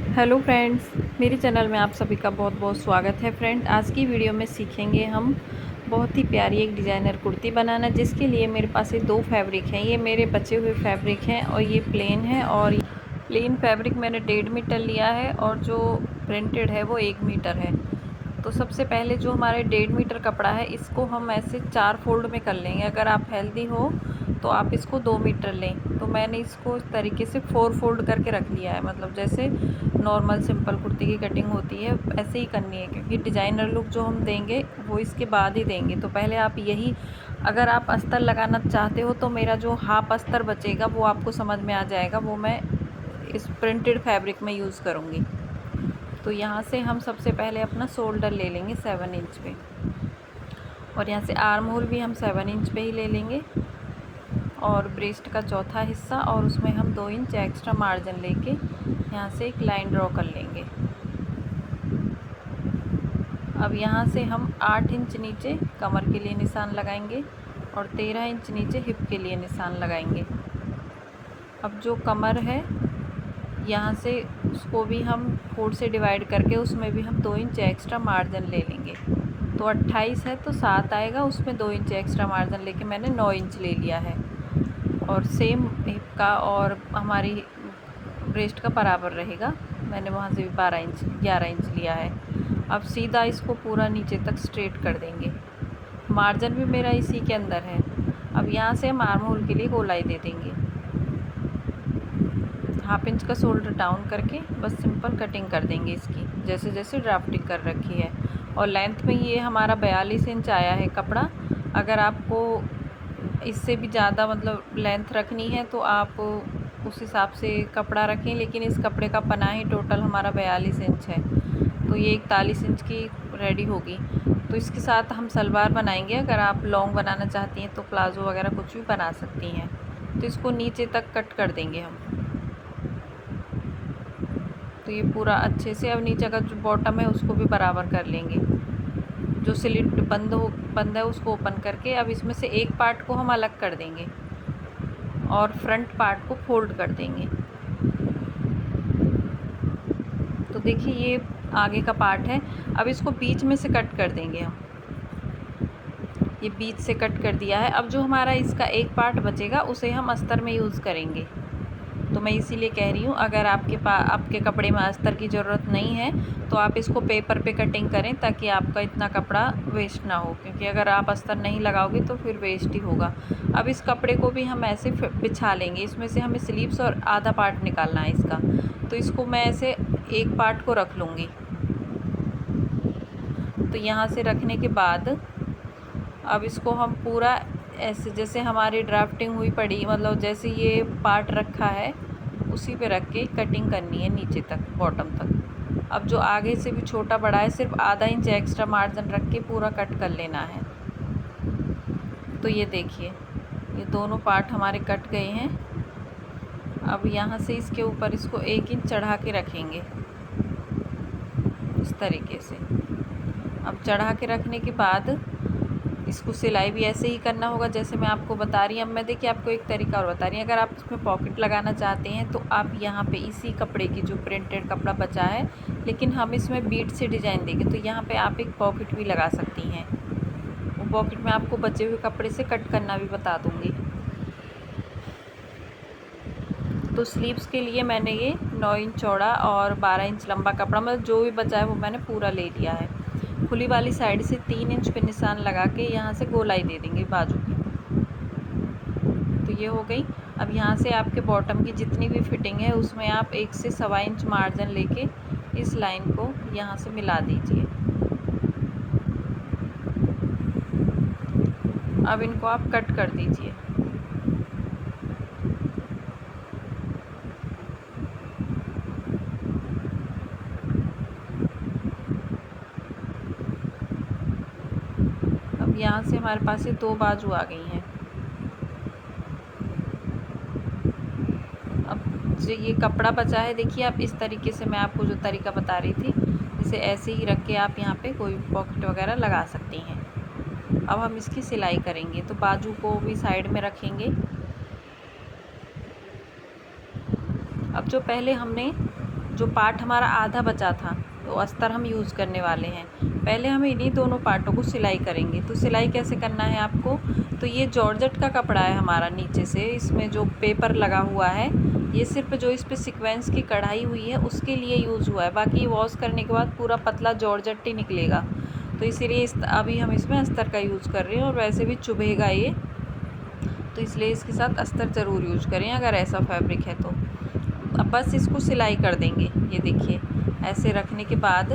Hello friends, मेरे channel में आप सभी का बहुत बहुत स्वागत है। फ्रेंड, आज की वीडियो में सीखेंगे हम बहुत ही प्यारी एक डिज़ाइनर कुर्ती बनाना, जिसके लिए मेरे पास ये दो फैब्रिक हैं। ये मेरे बचे हुए फैब्रिक हैं और ये प्लेन है। और प्लेन फैब्रिक मैंने 1.5 मीटर लिया है और जो प्रिंटेड है वो 1 मीटर है। तो सबसे पहले जो हमारे 1.5 मीटर कपड़ा है, इसको हम ऐसे 4 फोल्ड में कर लेंगे। अगर आप हेल्दी हो तो आप इसको 2 मीटर लें। तो मैंने इसको इस तरीके से 4 फोल्ड करके रख लिया है। मतलब जैसे नॉर्मल सिंपल कुर्ती की कटिंग होती है ऐसे ही करनी है, क्योंकि डिज़ाइनर लुक जो हम देंगे वो इसके बाद ही देंगे। तो पहले आप यही, अगर आप अस्तर लगाना चाहते हो तो मेरा जो हाफ अस्तर बचेगा वो आपको समझ में आ जाएगा, वो मैं इस प्रिंटेड फैब्रिक में यूज़ करूँगी। तो यहाँ से हम सबसे पहले अपना शोल्डर ले लेंगे 7 इंच पे, और यहाँ से आर्म होल भी हम 7 इंच पे ही ले लेंगे, और ब्रेस्ट का चौथा हिस्सा, और उसमें हम 2 इंच एक्स्ट्रा मार्जिन लेके यहाँ से एक लाइन ड्रॉ कर लेंगे। अब यहाँ से हम 8 इंच नीचे कमर के लिए निशान लगाएंगे और 13 इंच नीचे हिप के लिए निशान लगाएंगे। अब जो कमर है यहाँ से उसको भी हम 4 से डिवाइड करके उसमें भी हम 2 इंच एक्स्ट्रा मार्जिन ले लेंगे। तो 28 है तो 7 आएगा, उसमें 2 इंच एक्स्ट्रा मार्जिन लेके मैंने 9 इंच ले लिया है। और सेम हिप का और हमारी ब्रेस्ट का बराबर रहेगा, मैंने वहाँ से भी 11 इंच लिया है। अब सीधा इसको पूरा नीचे तक स्ट्रेट कर देंगे। मार्जिन भी मेरा इसी के अंदर है। अब यहाँ से हम आर्म होल के लिए गोलाई दे देंगे। हाफ इंच का शोल्डर डाउन करके बस सिंपल कटिंग कर देंगे इसकी, जैसे जैसे ड्राफ्टिंग कर रखी है। और लेंथ में ये हमारा 42 इंच आया है कपड़ा। अगर आपको इससे भी ज़्यादा मतलब लेंथ रखनी है तो आप उस हिसाब से कपड़ा रखें, लेकिन इस कपड़े का पना ही टोटल हमारा 42 इंच है, तो ये 41 इंच की रेडी होगी। तो इसके साथ हम सलवार बनाएंगे। अगर आप लॉन्ग बनाना चाहती हैं तो प्लाज़ो वगैरह कुछ भी बना सकती हैं। तो इसको नीचे तक कट कर देंगे हम। तो ये पूरा अच्छे से, अब नीचे का जो बॉटम है उसको भी बराबर कर लेंगे। जो स्लिट बंद है उसको ओपन करके अब इसमें से एक पार्ट को हम अलग कर देंगे और फ्रंट पार्ट को फोल्ड कर देंगे। तो देखिए ये आगे का पार्ट है। अब इसको बीच में से कट कर देंगे हम। ये बीच से कट कर दिया है। अब जो हमारा इसका एक पार्ट बचेगा उसे हम अस्तर में यूज़ करेंगे। तो मैं इसीलिए कह रही हूँ, अगर आपके कपड़े में अस्तर की ज़रूरत नहीं है तो आप इसको पेपर पे कटिंग करें, ताकि आपका इतना कपड़ा वेस्ट ना हो, क्योंकि अगर आप अस्तर नहीं लगाओगे तो फिर वेस्ट ही होगा। अब इस कपड़े को भी हम ऐसे बिछा लेंगे। इसमें से हमें स्लीव्स और आधा पार्ट निकालना है इसका। तो इसको मैं ऐसे एक पार्ट को रख लूँगी। तो यहाँ से रखने के बाद अब इसको हम पूरा ऐसे, जैसे हमारी ड्राफ्टिंग हुई पड़ी, मतलब जैसे ये पार्ट रखा है उसी पे रख के कटिंग करनी है नीचे तक, बॉटम तक। अब जो आगे से भी छोटा बड़ा है, सिर्फ आधा इंच एक्स्ट्रा मार्जिन रख के पूरा कट कर लेना है। तो ये देखिए ये दोनों पार्ट हमारे कट गए हैं। अब यहाँ से इसके ऊपर इसको 1 इंच चढ़ा के रखेंगे इस तरीके से। अब चढ़ा के रखने के बाद इसको सिलाई भी ऐसे ही करना होगा जैसे मैं आपको बता रही हूँ। अब मैं देखिए आपको एक तरीका और बता रही हूँ। अगर आप इसमें पॉकेट लगाना चाहते हैं तो आप यहाँ पे इसी कपड़े की, जो प्रिंटेड कपड़ा बचा है लेकिन हम इसमें बीट से डिज़ाइन देंगे, तो यहाँ पे आप एक पॉकेट भी लगा सकती हैं। वो पॉकेट में आपको बचे हुए कपड़े से कट करना भी बता दूँगी। तो स्लीव्स के लिए मैंने ये 9 इंच चौड़ा और 12 इंच लंबा कपड़ा, मतलब जो भी बचा है वो मैंने पूरा ले लिया है। खुली वाली साइड से 3 इंच पे निशान लगा के यहाँ से गोलाई दे देंगे बाजू की। तो ये हो गई। अब यहाँ से आपके बॉटम की जितनी भी फिटिंग है उसमें आप 1 से 1.25 इंच मार्जिन लेके इस लाइन को यहाँ से मिला दीजिए। अब इनको आप कट कर दीजिए। अब यहाँ से हमारे पास ये 2 बाजू आ गई हैं। अब जो ये कपड़ा बचा है, देखिए आप इस तरीके से, मैं आपको जो तरीका बता रही थी, इसे ऐसे ही रख के आप यहाँ पे कोई पॉकेट वगैरह लगा सकती हैं। अब हम इसकी सिलाई करेंगे। तो बाजू को भी साइड में रखेंगे। अब जो पहले हमने जो पार्ट हमारा आधा बचा था तो अस्तर हम यूज़ करने वाले हैं। पहले हम इन्हीं दोनों पार्टों को सिलाई करेंगे। तो सिलाई कैसे करना है आपको, तो ये जॉर्जेट का कपड़ा है हमारा, नीचे से इसमें जो पेपर लगा हुआ है ये सिर्फ जो इस पर सीक्वेंस की कढ़ाई हुई है उसके लिए यूज़ हुआ है, बाकी वॉश करने के बाद पूरा पतला जॉर्जेट ही निकलेगा। तो इसीलिए अभी हम इसमें अस्तर का यूज़ कर रहे हैं, और वैसे भी चुभेगा ये, तो इसलिए इसके साथ अस्तर ज़रूर यूज करें अगर ऐसा फैब्रिक है तो। अब बस इसको सिलाई कर देंगे। ये देखिए, ऐसे रखने के बाद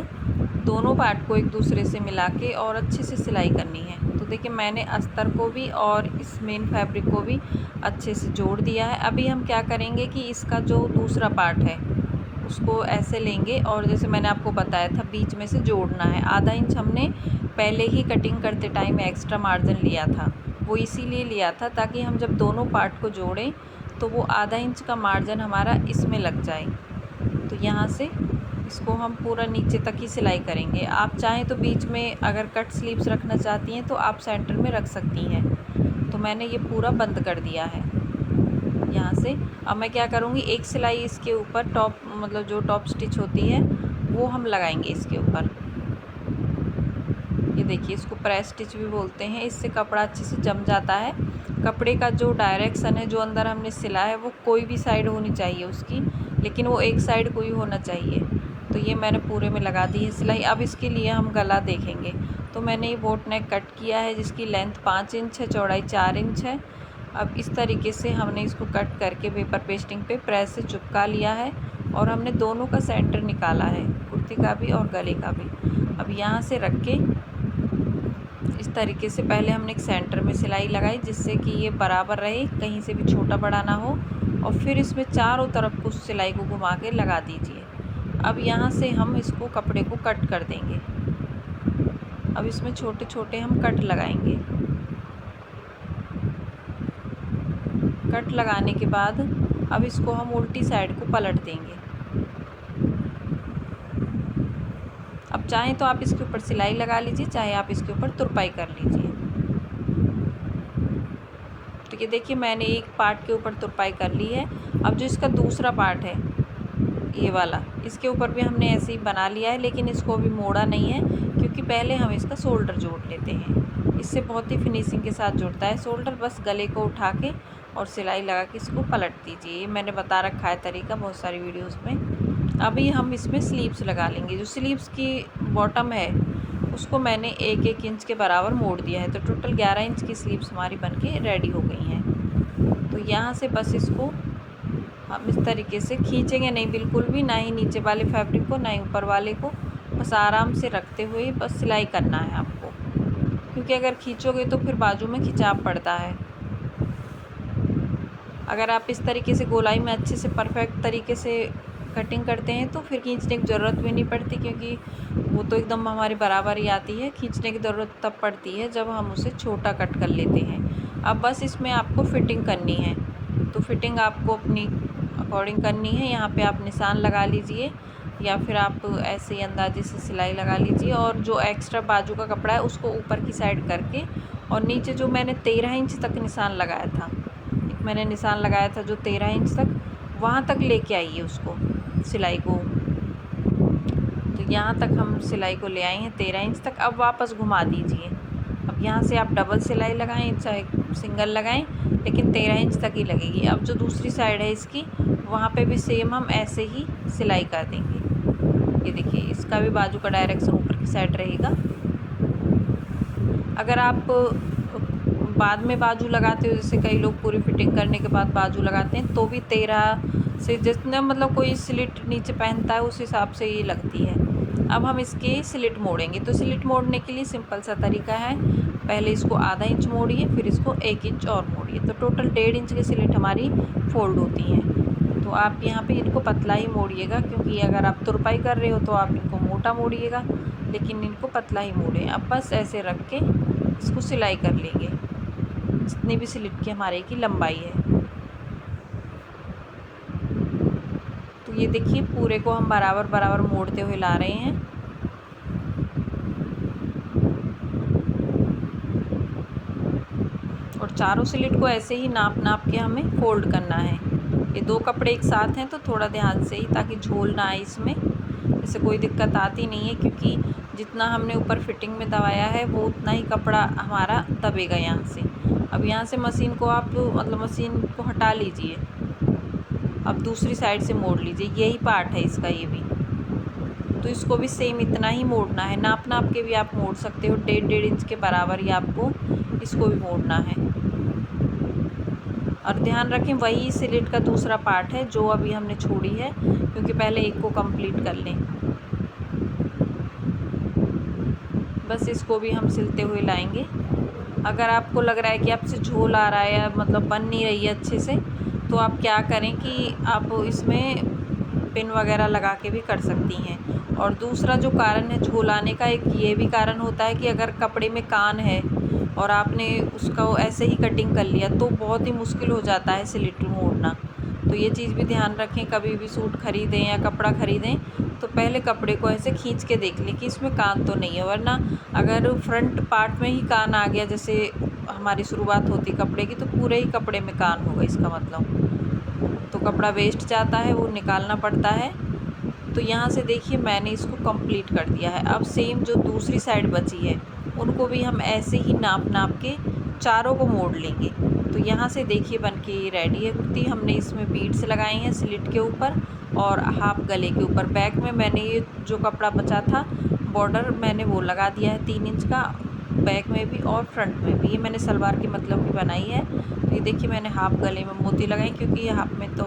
दोनों पार्ट को एक दूसरे से मिला के और अच्छे से सिलाई करनी है। तो देखिए मैंने अस्तर को भी और इस मेन फैब्रिक को भी अच्छे से जोड़ दिया है। अभी हम क्या करेंगे कि इसका जो दूसरा पार्ट है उसको ऐसे लेंगे और जैसे मैंने आपको बताया था बीच में से जोड़ना है। आधा इंच हमने पहले ही कटिंग करते टाइम एक्स्ट्रा मार्जिन लिया था, वो इसीलिए लिया था ताकि हम जब दोनों पार्ट को जोड़ें तो वो आधा इंच का मार्जिन हमारा इसमें लग जाए। तो यहाँ से इसको हम पूरा नीचे तक ही सिलाई करेंगे। आप चाहें तो बीच में अगर कट स्लीव्स रखना चाहती हैं तो आप सेंटर में रख सकती हैं। तो मैंने ये पूरा बंद कर दिया है यहाँ से। अब मैं क्या करूँगी, एक सिलाई इसके ऊपर टॉप मतलब जो टॉप स्टिच होती है वो हम लगाएंगे इसके ऊपर। ये देखिए, इसको प्रेस स्टिच भी बोलते हैं। इससे कपड़ा अच्छे से जम जाता है। कपड़े का जो डायरेक्शन है, जो अंदर हमने सिला है, वो कोई भी साइड होनी चाहिए उसकी, लेकिन वो एक साइड को ही होना चाहिए। तो ये मैंने पूरे में लगा दी है सिलाई। अब इसके लिए हम गला देखेंगे। तो मैंने ये बोट नेक कट किया है जिसकी लेंथ 5 इंच है, चौड़ाई 4 इंच है। अब इस तरीके से हमने इसको कट करके पेपर पेस्टिंग पे प्रेस से चिपका लिया है और हमने दोनों का सेंटर निकाला है, कुर्ती का भी और गले का भी। अब यहाँ से रख के इस तरीके से पहले हमने एक सेंटर में सिलाई लगाई जिससे कि ये बराबर रहे, कहीं से भी छोटा बड़ा ना हो, और फिर इसमें चारों तरफ कुछ सिलाई को घुमा के लगा दीजिए। अब यहाँ से हम इसको कपड़े को कट कर देंगे। अब इसमें छोटे छोटे हम कट लगाएंगे। कट लगाने के बाद अब इसको हम उल्टी साइड को पलट देंगे। अब चाहें तो आप इसके ऊपर सिलाई लगा लीजिए, चाहे आप इसके ऊपर तुरपाई कर लीजिए। तो ये देखिए, मैंने एक पार्ट के ऊपर तुरपाई कर ली है। अब जो इसका दूसरा पार्ट है ये वाला, इसके ऊपर भी हमने ऐसे ही बना लिया है, लेकिन इसको भी मोड़ा नहीं है क्योंकि पहले हम इसका शोल्डर जोड़ लेते हैं। इससे बहुत ही फिनिशिंग के साथ जुड़ता है शोल्डर। बस गले को उठा के और सिलाई लगा के इसको पलट दीजिए। ये मैंने बता रखा है तरीका बहुत सारी वीडियोज़ में। अभी हम इसमें स्लीव्स लगा लेंगे। जो स्लीव्स की बॉटम है उसको मैंने 1-1 इंच के बराबर मोड़ दिया है। तो टोटल 11 इंच की स्लीव्स हमारी बनके रेडी हो गई हैं। तो यहाँ से बस इसको हम इस तरीके से खींचेंगे नहीं बिल्कुल भी, ना ही नीचे वाले फैब्रिक को ना ही ऊपर वाले को। बस आराम से रखते हुए बस सिलाई करना है आपको, क्योंकि अगर खींचोगे तो फिर बाजू में खिंचाव पड़ता है। अगर आप इस तरीके से गोलाई में अच्छे से परफेक्ट तरीके से कटिंग करते हैं तो फिर खींचने की ज़रूरत भी नहीं पड़ती, क्योंकि वो तो एकदम हमारी बराबर ही आती है। खींचने की ज़रूरत तब पड़ती है जब हम उसे छोटा कट कर लेते हैं। अब बस इसमें आपको फ़िटिंग करनी है, तो फिटिंग आपको अपनी अकॉर्डिंग करनी है। यहाँ पे आप निशान लगा लीजिए या फिर आप ऐसे ही अंदाजे से सिलाई लगा लीजिए, और जो एक्स्ट्रा बाजू का कपड़ा है उसको ऊपर की साइड करके, और नीचे जो मैंने 13 इंच तक निशान लगाया था, मैंने निशान लगाया था जो 13 इंच तक, वहाँ तक लेके आइए उसको सिलाई को। तो यहाँ तक हम सिलाई को ले आए हैं 13 इंच तक। अब वापस घुमा दीजिए। अब यहाँ से आप डबल सिलाई लगाएं चाहे सिंगल लगाएं, लेकिन 13 इंच तक ही लगेगी। अब जो दूसरी साइड है इसकी, वहाँ पे भी सेम हम ऐसे ही सिलाई कर देंगे। ये देखिए, इसका भी बाजू का डायरेक्शन ऊपर की साइड रहेगा। अगर आप बाद में बाजू लगाते हो, जैसे कई लोग पूरी फिटिंग करने के बाद बाजू लगाते हैं, तो भी 13 से जितना मतलब कोई स्लिट नीचे पहनता है उस हिसाब से ये लगती है। अब हम इसके स्लिट मोड़ेंगे। तो स्लिट मोड़ने के लिए सिंपल सा तरीका है, पहले इसको आधा इंच मोड़िए, फिर इसको 1 इंच और मोड़िए, तो टोटल 1.5 इंच की स्लिट हमारी फोल्ड होती हैं। तो आप यहाँ पे इनको पतला ही मोड़िएगा, क्योंकि अगर आप तुरपाई कर रहे हो तो आप इनको मोटा मोड़िएगा, लेकिन इनको पतला ही मोड़ें। अब बस ऐसे रख के इसको सिलाई कर लेंगे जितनी भी स्लिट की हमारे की लंबाई है। तो ये देखिए, पूरे को हम बराबर बराबर मोड़ते हुए ला रहे हैं। और चारों स्लिट को ऐसे ही नाप नाप के हमें फोल्ड करना है। ये 2 कपड़े एक साथ हैं तो थोड़ा ध्यान से ही, ताकि झोल ना आए इसमें। इससे कोई दिक्कत आती नहीं है, क्योंकि जितना हमने ऊपर फिटिंग में दबाया है वो उतना ही कपड़ा हमारा दबेगा यहाँ से। अब यहाँ से मशीन को आप मतलब मशीन को हटा लीजिए। अब दूसरी साइड से मोड़ लीजिए, यही पार्ट है इसका ये भी। तो इसको भी सेम इतना ही मोड़ना है। नाप नाप के भी आप मोड़ सकते हो, 1.5 इंच के बराबर ही आपको इसको भी मोड़ना है। और ध्यान रखें वही स्लिट का दूसरा पार्ट है जो अभी हमने छोड़ी है, क्योंकि पहले एक को कंप्लीट कर लें। बस इसको भी हम सिलते हुए लाएंगे। अगर आपको लग रहा है कि आपसे झोल आ रहा है या मतलब बन नहीं रही है अच्छे से, तो आप क्या करें कि आप इसमें पिन वगैरह लगा के भी कर सकती हैं। और दूसरा जो कारण है झोल आने का, एक ये भी कारण होता है कि अगर कपड़े में कान है और आपने उसका ऐसे ही कटिंग कर लिया तो बहुत ही मुश्किल हो जाता है स्लिट मोड़ना। तो ये चीज़ भी ध्यान रखें, कभी भी सूट ख़रीदें या कपड़ा ख़रीदें तो पहले कपड़े को ऐसे खींच के देख लें कि इसमें कान तो नहीं है। वरना अगर फ्रंट पार्ट में ही कान आ गया, जैसे हमारी शुरुआत होती कपड़े की, तो पूरे ही कपड़े में कान होगा इसका मतलब, तो कपड़ा वेस्ट जाता है, वो निकालना पड़ता है। तो यहाँ से देखिए मैंने इसको कंप्लीट कर दिया है। अब सेम जो दूसरी साइड बची है उनको भी हम ऐसे ही नाप नाप के चारों को मोड़ लेंगे। तो यहाँ से देखिए बन के ये रेडी है कुर्ती। हमने इसमें बीड्स लगाई हैं स्लिट के ऊपर और हाफ गले के ऊपर। बैक में मैंने ये जो कपड़ा बचा था बॉर्डर, मैंने वो लगा दिया है 3 इंच का, बैक में भी और फ्रंट में भी। ये मैंने सलवार के मतलब की बनाई है। तो ये देखिए मैंने हाफ गले में मोती लगाई, क्योंकि ये हाफ में तो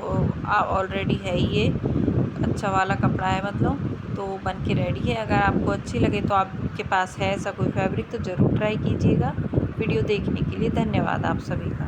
ऑलरेडी है ही, ये अच्छा वाला कपड़ा है मतलब, तो बन के रेडी है। अगर आपको अच्छी लगे तो आपके पास है ऐसा कोई फैब्रिक तो ज़रूर ट्राई कीजिएगा। वीडियो देखने के लिए धन्यवाद आप सभी का।